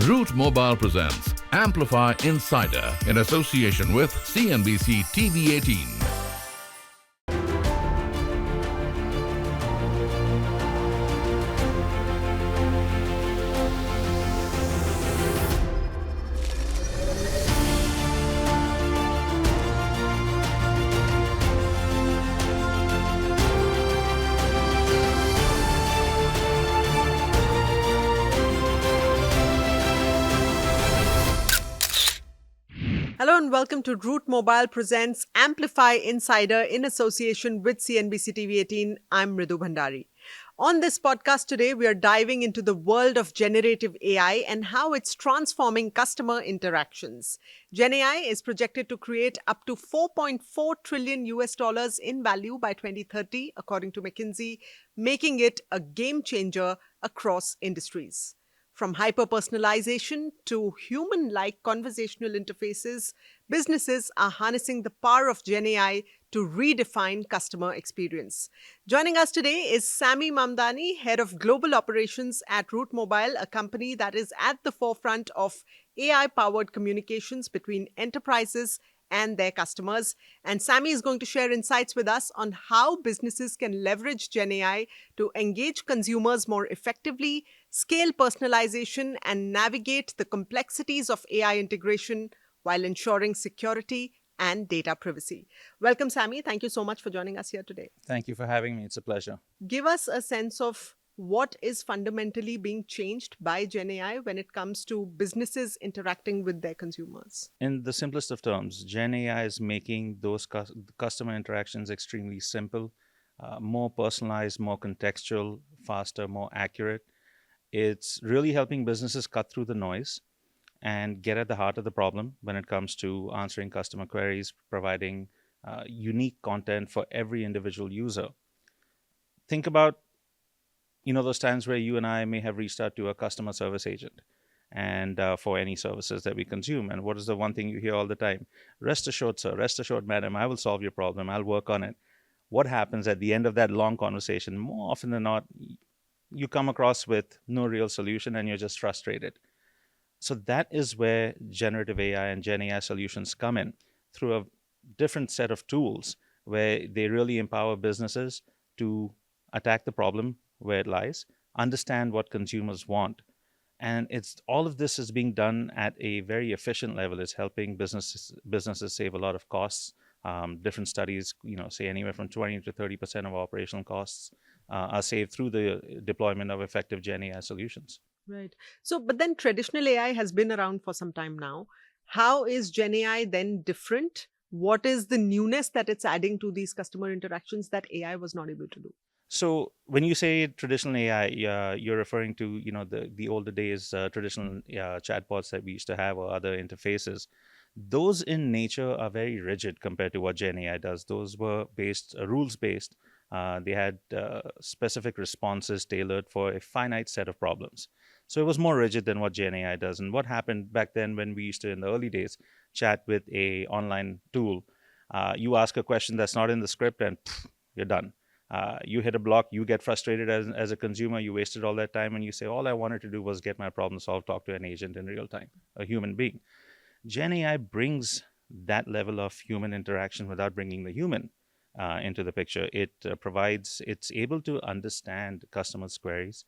Root Mobile presents Amplify Insider in association with CNBC-TV18. Hello and welcome to Root Mobile presents Amplify Insider in association with CNBC-TV18. I'm Mridu Bhandari. On this podcast today, we are diving into the world of generative AI and how it's transforming customer interactions. Gen AI is projected to create up to $4.4 trillion in value by 2030, according to McKinsey, making it a game changer across industries. From hyper-personalization to human-like conversational interfaces, businesses are harnessing the power of Gen AI to redefine customer experience. Joining us today is Sammy Mamdani, Head of Global Operations at Root Mobile, a company that is at the forefront of AI-powered communications between enterprises and their customers. And Sammy is going to share insights with us on how businesses can leverage Gen AI to engage consumers more effectively, scale personalization, and navigate the complexities of AI integration while ensuring security and data privacy. Welcome, Sammy. Thank you so much for joining us here today. Thank you for having me. It's a pleasure. Give us a sense of what is fundamentally being changed by Gen AI when it comes to businesses interacting with their consumers. In the simplest of terms, Gen AI is making those customer interactions extremely simple, more personalized, more contextual, faster, more accurate. It's really helping businesses cut through the noise and get at the heart of the problem when it comes to answering customer queries, providing unique content for every individual user. Think about those times where you and I may have reached out to a customer service agent and for any services that we consume. And what is the one thing you hear all the time? Rest assured, sir, rest assured, madam, I will solve your problem. I'll work on it. What happens at the end of that long conversation? More often than not, you come across with no real solution and you're just frustrated. So that is where generative AI and Gen AI solutions come in through a different set of tools where they really empower businesses to attack the problem where it lies, understand what consumers want. And all of this is being done at a very efficient level. It's helping businesses save a lot of costs. Different studies, say anywhere from 20 to 30% of operational costs are saved through the deployment of effective Gen AI solutions. Right. So, but then traditional AI has been around for some time now. How is Gen AI then different? What is the newness that it's adding to these customer interactions that AI was not able to do? So when you say traditional AI, you're referring to the older days traditional chatbots that we used to have or other interfaces. Those in nature are very rigid compared to what Gen AI does. Those were rules-based. They had specific responses tailored for a finite set of problems. So it was more rigid than what Gen AI does. And what happened back then when we used to, in the early days, chat with a online tool, you ask a question that's not in the script and you're done. You hit a block, you get frustrated as a consumer, you wasted all that time and you say, all I wanted to do was get my problem solved, talk to an agent in real time, a human being. Gen AI brings that level of human interaction without bringing the human into the picture. It's able to understand customers' queries,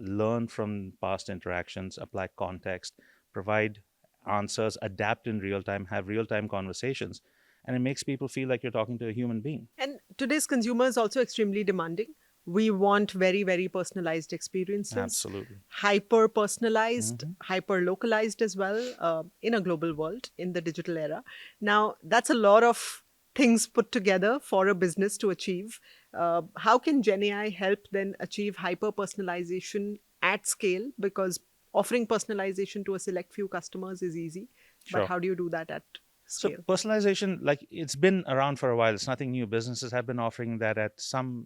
learn from past interactions, apply context, provide answers, adapt in real time, have real-time conversations. And it makes people feel like you're talking to a human being. And today's consumer is also extremely demanding. We want very, very personalized experiences. Absolutely. Hyper-personalized, hyper-localized as well in a global world, in the digital era. Now, that's a lot of things put together for a business to achieve. How can Gen AI help then achieve hyper-personalization at scale? Because offering personalization to a select few customers is easy. Sure. But how do you do that at So scale? personalization, it's been around for a while. It's nothing new. Businesses have been offering that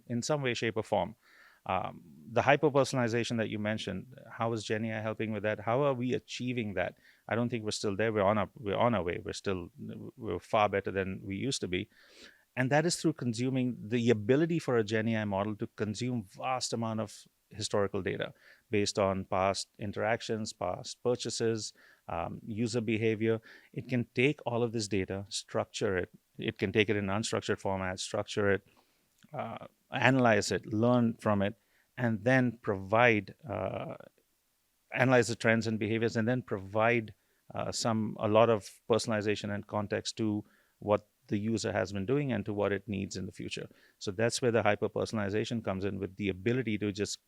in some way, shape, or form. The hyper-personalization that you mentioned, how is Gen AI helping with that? How are we achieving that? I don't think we're still there. We're on our way. We're far better than we used to be. And that is through consuming the ability for a Gen AI model to consume vast amount of historical data. based on past interactions, past purchases, user behavior. It can take all of this data, structure it. It can take it in unstructured format, structure it, analyze it, learn from it, and then analyze the trends and behaviors, and then provide a lot of personalization and context to what the user has been doing and to what it needs in the future. So that's where the hyper personalization comes in, with the ability to just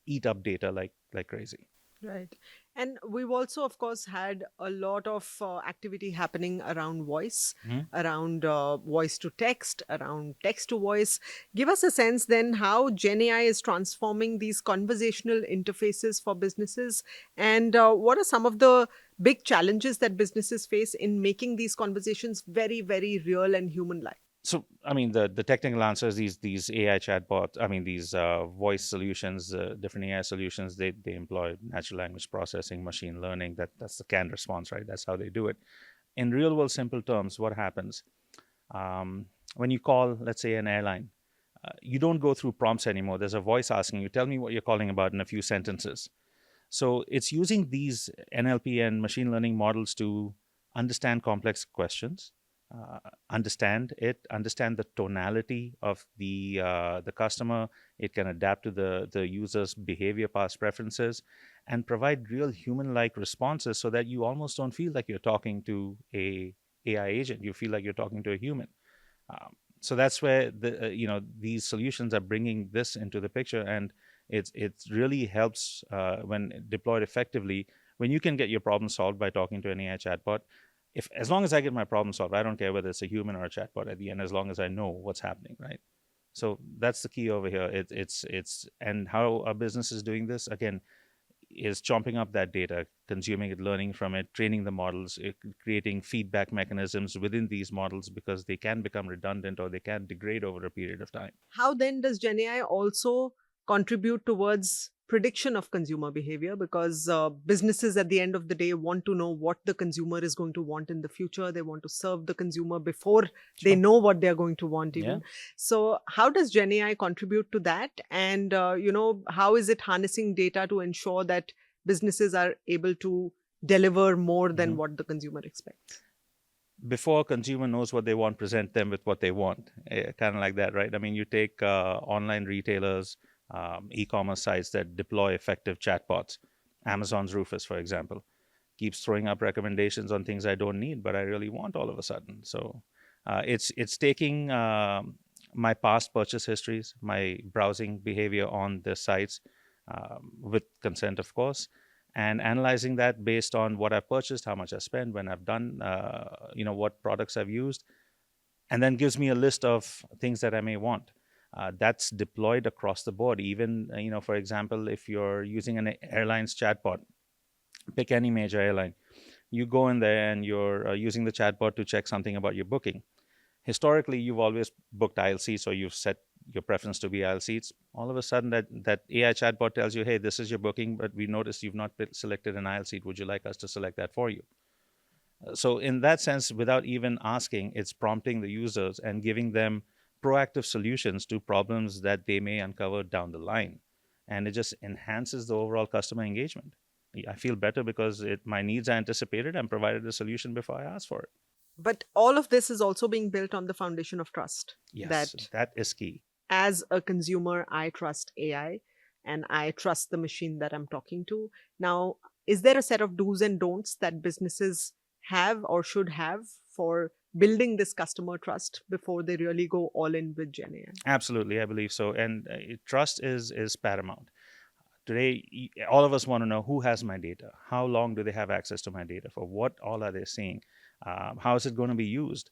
eat up data like crazy. Right. And we've also, of course, had a lot of activity happening around voice, around voice to text, around text to voice. Give us a sense then how Gen AI is transforming these conversational interfaces for businesses, and what are some of the big challenges that businesses face in making these conversations very, very real and human-like? So, I mean, the technical answers, these AI chatbots, I mean, these voice solutions, different AI solutions, they employ natural language processing, machine learning. That's the canned response, right? That's how they do it. In real world, simple terms, what happens when you call, let's say, an airline? You don't go through prompts anymore. There's a voice asking you, tell me what you're calling about in a few sentences. So it's using these NLP and machine learning models to understand complex questions, understand the tonality of the customer. It can adapt to the user's behavior, past preferences, and provide real human-like responses, so that you almost don't feel like you're talking to a AI agent. You feel like you're talking to a human. So that's where these solutions are bringing this into the picture, and it really helps when deployed effectively. When you can get your problem solved by talking to an AI chatbot, as long as I get my problem solved, I don't care whether it's a human or a chatbot at the end, as long as I know what's happening, right? So that's the key over here. It's and how a business is doing this, again, is chomping up that data, consuming it, learning from it, training the models, creating feedback mechanisms within these models, because they can become redundant or they can degrade over a period of time. How then does Gen AI also contribute towards prediction of consumer behavior? Because businesses at the end of the day want to know what the consumer is going to want in the future. They want to serve the consumer before they know what they're going to want even. Yeah. So how does Gen AI contribute to that? And, how is it harnessing data to ensure that businesses are able to deliver more than what the consumer expects? Before a consumer knows what they want, present them with what they want. Kind of like that, right? I mean, you take online retailers, e-commerce sites that deploy effective chatbots. Amazon's Rufus, for example, keeps throwing up recommendations on things I don't need, but I really want all of a sudden. So it's taking my past purchase histories, my browsing behavior on the sites, with consent, of course, and analyzing that based on what I've purchased, how much I spent, when I've done, what products I've used, and then gives me a list of things that I may want. That's deployed across the board. Even, for example, if you're using an airline's chatbot, pick any major airline, you go in there and you're using the chatbot to check something about your booking. Historically, you've always booked aisle seats, or you've set your preference to be aisle seats. All of a sudden, that AI chatbot tells you, hey, this is your booking, but we noticed you've not selected an aisle seat. Would you like us to select that for you? So in that sense, without even asking, it's prompting the users and giving them proactive solutions to problems that they may uncover down the line. And it just enhances the overall customer engagement. I feel better because my needs are anticipated and provided a solution before I ask for it. But all of this is also being built on the foundation of trust. Yes, that is key. As a consumer, I trust AI and I trust the machine that I'm talking to. Now, is there a set of do's and don'ts that businesses have or should have for building this customer trust before they really go all in with Gen AI? Absolutely, I believe so. And trust is paramount. Today, all of us want to know who has my data, how long do they have access to my data, for what all are they seeing, how is it going to be used.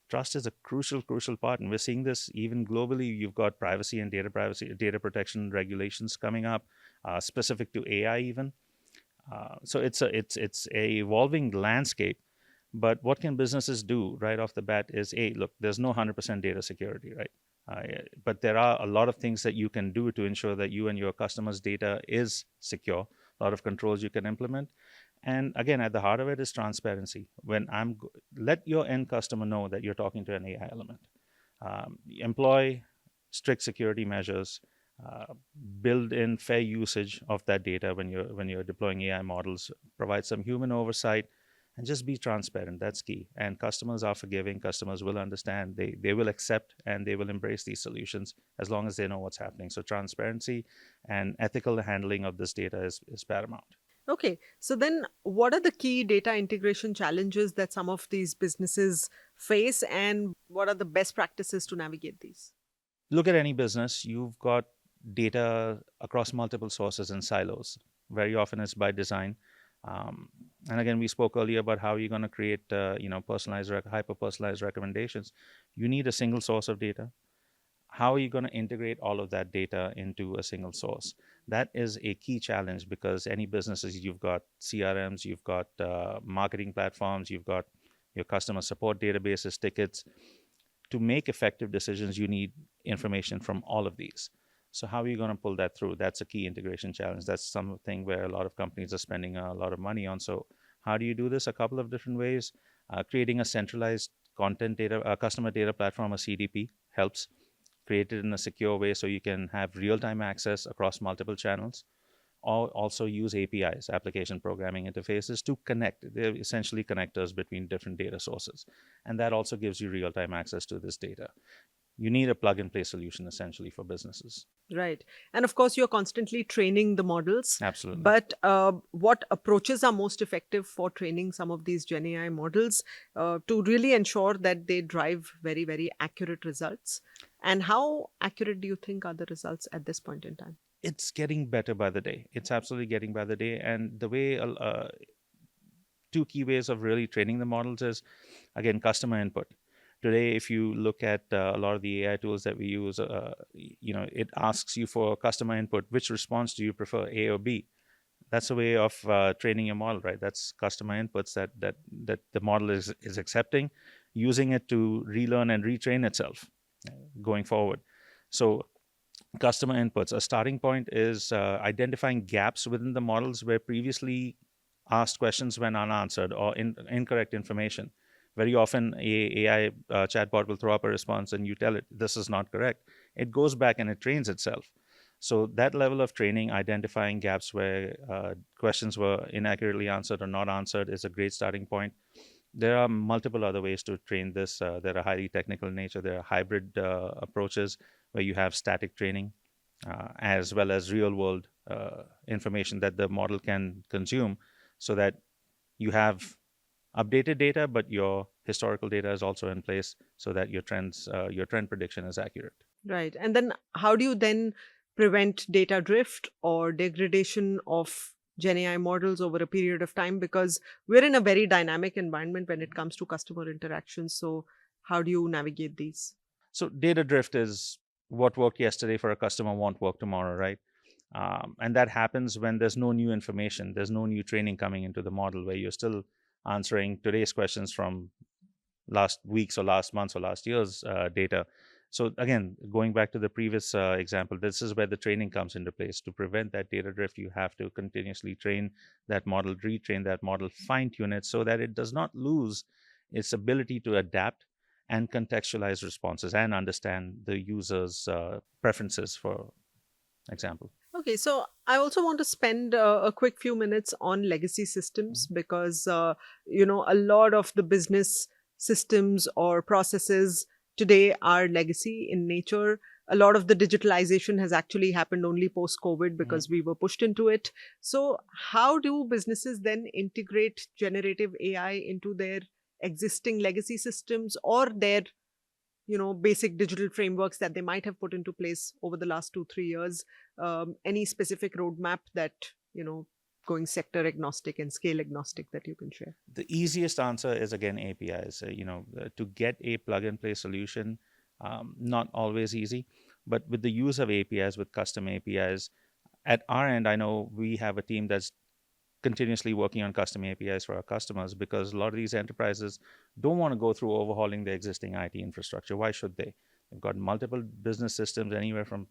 Trust is a crucial part, and we're seeing this even globally. You've got privacy and data protection regulations coming up, specific to AI even. So it's a evolving landscape. But what can businesses do right off the bat is, look, there's no 100% data security, right? But there are a lot of things that you can do to ensure that you and your customers' data is secure. A lot of controls you can implement. And again, at the heart of it is transparency. When let your end customer know that you're talking to an AI element. Employ strict security measures. uh, build in fair usage of that data when you're deploying AI models, provide some human oversight, and just be transparent. That's key. And customers are forgiving. Customers will understand. They will accept and they will embrace these solutions as long as they know what's happening. So transparency and ethical handling of this data is paramount. Okay, so then what are the key data integration challenges that some of these businesses face, and what are the best practices to navigate these? Look at any business. You've got data across multiple sources and silos. Very often it's by design. Um, and again, we spoke earlier about how you're going to create, personalized, hyper-personalized recommendations. You need a single source of data. How are you going to integrate all of that data into a single source? That is a key challenge because any businesses, you've got CRMs, you've got marketing platforms, you've got your customer support databases, tickets. To make effective decisions, you need information from all of these. So how are you going to pull that through? That's a key integration challenge. That's something where a lot of companies are spending a lot of money on. So how do you do this? A couple of different ways. Creating a centralized content data, customer data platform, a CDP, helps. Create it in a secure way so you can have real-time access across multiple channels. Or also use APIs, application programming interfaces, to connect. They're essentially connectors between different data sources. And that also gives you real-time access to this data. You need a plug-and-play solution essentially for businesses. Right. And of course, you're constantly training the models. Absolutely. But what approaches are most effective for training some of these Gen AI models to really ensure that they drive very, very accurate results? And how accurate do you think are the results at this point in time? It's getting better by the day. It's absolutely getting by the day. And the way, two key ways of really training the models is, again, customer input. Today, if you look at a lot of the AI tools that we use, it asks you for customer input. Which response do you prefer, A or B? That's a way of training your model, right? That's customer inputs that the model is accepting, using it to relearn and retrain itself going forward. So customer inputs, a starting point is identifying gaps within the models where previously asked questions went unanswered or incorrect information. Very often, a AI chatbot will throw up a response and you tell it, this is not correct. It goes back and it trains itself. So that level of training, identifying gaps where questions were inaccurately answered or not answered, is a great starting point. There are multiple other ways to train this. That are highly technical in nature. There are hybrid approaches where you have static training as well as real-world information that the model can consume, so that you have updated data, but your historical data is also in place, so that your trend prediction is accurate. Right. And then how do you then prevent data drift or degradation of Gen AI models over a period of time? Because we're in a very dynamic environment when it comes to customer interactions. So how do you navigate these? So data drift is what worked yesterday for a customer won't work tomorrow, right? And that happens when there's no new information, there's no new training coming into the model, where you're still answering today's questions from last week's or last month's or last year's data. So again, going back to the previous example, this is where the training comes into place. To prevent that data drift, you have to continuously train that model, retrain that model, fine-tune it so that it does not lose its ability to adapt and contextualize responses and understand the user's preferences, for example. Okay, so I also want to spend a quick few minutes on legacy systems because, a lot of the business systems or processes today are legacy in nature. A lot of the digitalization has actually happened only post-COVID because we were pushed into it. So how do businesses then integrate generative AI into their existing legacy systems or their basic digital frameworks that they might have put into place over the last 2-3 years? Any specific roadmap that, going sector agnostic and scale agnostic that you can share? The easiest answer is, again, APIs. To get a plug and play solution, not always easy, but with the use of APIs, with custom APIs, at our end, I know we have a team that's continuously working on custom APIs for our customers, because a lot of these enterprises don't want to go through overhauling their existing IT infrastructure. Why should they? They've got multiple business systems, anywhere from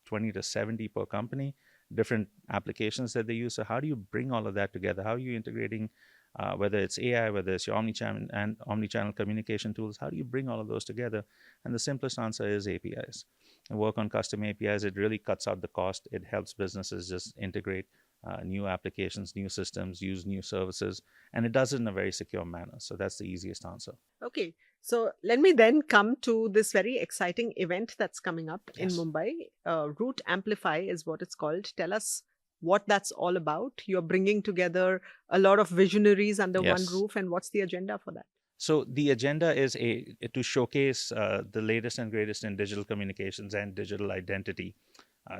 20 to 70 per company, different applications that they use. So how do you bring all of that together? How are you integrating, whether it's AI, whether it's your omnichannel communication tools, how do you bring all of those together? And the simplest answer is APIs. and work on custom APIs. It really cuts out the cost. It helps businesses just integrate new applications, new systems, use new services, and it does it in a very secure manner. So that's the easiest answer. Okay, so let me then come to this very exciting event that's coming up in Yes. Mumbai. Root Amplify is what it's called. Tell us what that's all about. You're bringing together a lot of visionaries under one Yes. roof, and what's the agenda for that? So the agenda is to showcase the latest and greatest in digital communications and digital identity.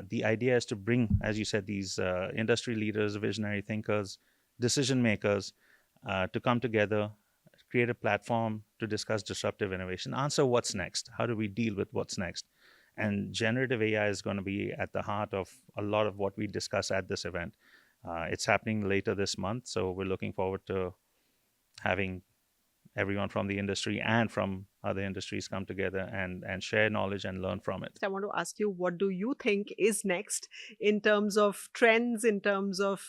The idea is to bring, as you said, these industry leaders, visionary thinkers, decision makers to come together, create a platform to discuss disruptive innovation, answer what's next. How do we deal with what's next? And generative AI is going to be at the heart of a lot of what we discuss at this event. It's happening later this month, so we're looking forward to having everyone from the industry and from other industries come together and share knowledge and learn from it. I want to ask you, what do you think is next in terms of trends, in terms of,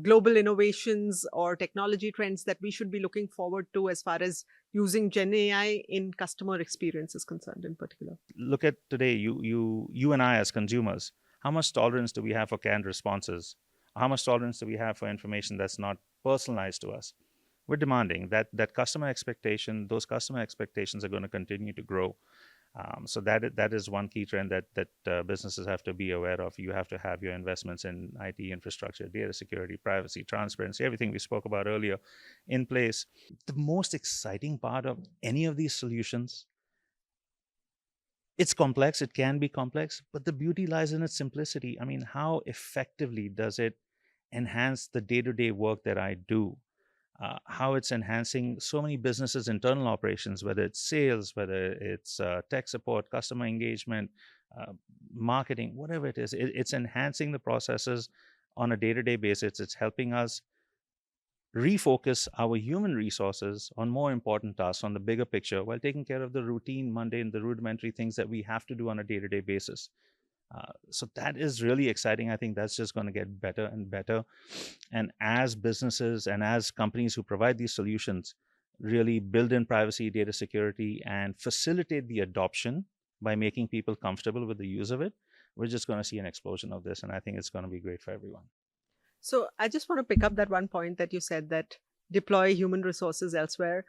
global innovations or technology trends that we should be looking forward to as far as using Gen AI in customer experience is concerned in particular? Look at today, you and I as consumers, how much tolerance do we have for canned responses? How much tolerance do we have for information that's not personalized to us? We're demanding that customer expectation. Those customer expectations are going to continue to grow. So that is one key trend that businesses have to be aware of. You have to have your investments in IT infrastructure, data security, privacy, transparency, everything we spoke about earlier in place. The most exciting part of any of these solutions, it's complex, it can be complex, but the beauty lies in its simplicity. I mean, how effectively does it enhance the day-to-day work that I do? How it's enhancing so many businesses' internal operations, whether it's sales, whether it's tech support, customer engagement, marketing, whatever it is. It's enhancing the processes on a day-to-day basis. It's helping us refocus our human resources on more important tasks, on the bigger picture, while taking care of the routine, mundane, the rudimentary things that we have to do on a day-to-day basis. So that is really exciting. I think that's just going to get better and better. And as businesses and as companies who provide these solutions really build in privacy, data security, and facilitate the adoption by making people comfortable with the use of it, we're just going to see an explosion of this. And I think it's going to be great for everyone. So I just want to pick up that one point that you said, that deploy human resources elsewhere.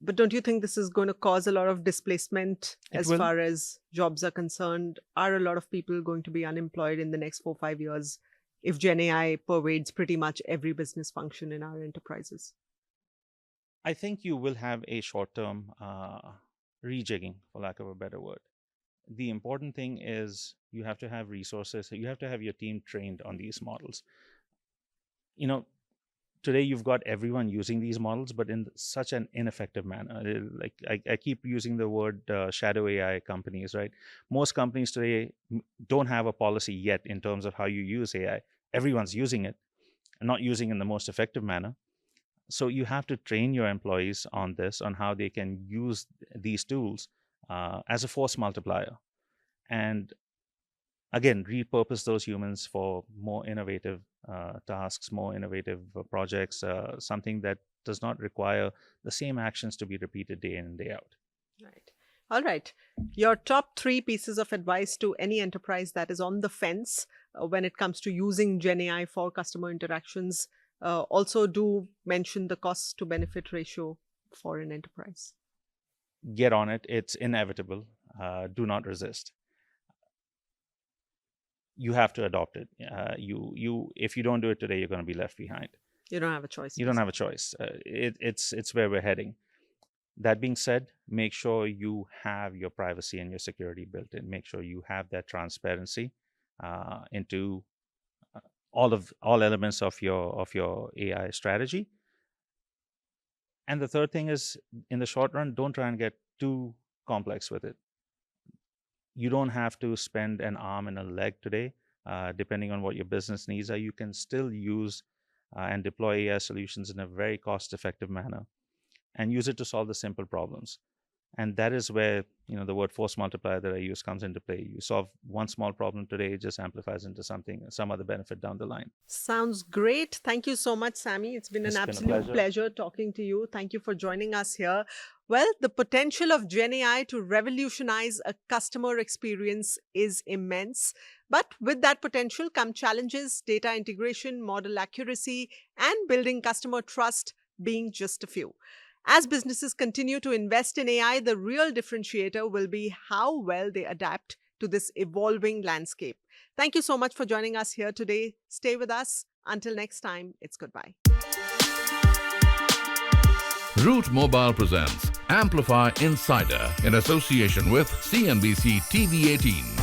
But don't you think this is going to cause a lot of displacement as far as jobs are concerned? Are a lot of people going to be unemployed in the next 4-5 years if Gen AI pervades pretty much every business function in our enterprises? I think you will have a short-term rejigging, for lack of a better word. The important thing is you have to have resources. You have to have your team trained on these models. Today you've got everyone using these models, but in such an ineffective manner. Like I keep using the word shadow AI companies, right? Most companies today don't have a policy yet in terms of how you use AI. Everyone's using it and not using it in the most effective manner. So you have to train your employees on this, on how they can use these tools as a force multiplier. And again, repurpose those humans for more innovative tasks, more innovative projects, something that does not require the same actions to be repeated day in and day out. Right. All right. Your top 3 pieces of advice to any enterprise that is on the fence when it comes to using Gen AI for customer interactions. Also do mention the cost to benefit ratio for an enterprise. Get on it. It's inevitable. Do not resist. You have to adopt it. If you don't do it today, you're going to be left behind. You don't have a choice. You don't have a choice. It's where we're heading. That being said, make sure you have your privacy and your security built in. Make sure you have that transparency into all elements of your AI strategy. And the third thing is, in the short run, don't try and get too complex with it. You don't have to spend an arm and a leg today, depending on what your business needs are. You can still use and deploy AI solutions in a very cost-effective manner and use it to solve the simple problems. And that is where the word force multiplier that I use comes into play. You solve one small problem today, it just amplifies into some other benefit down the line. Sounds great. Thank you so much, Sammy. It's been an absolute pleasure talking to you. Thank you for joining us here. Well, the potential of Gen AI to revolutionize a customer experience is immense. But with that potential come challenges, data integration, model accuracy, and building customer trust being just a few. As businesses continue to invest in AI, the real differentiator will be how well they adapt to this evolving landscape. Thank you so much for joining us here today. Stay with us. Until next time, it's goodbye. Root Mobile presents Amplify Insider in association with CNBC-TV18.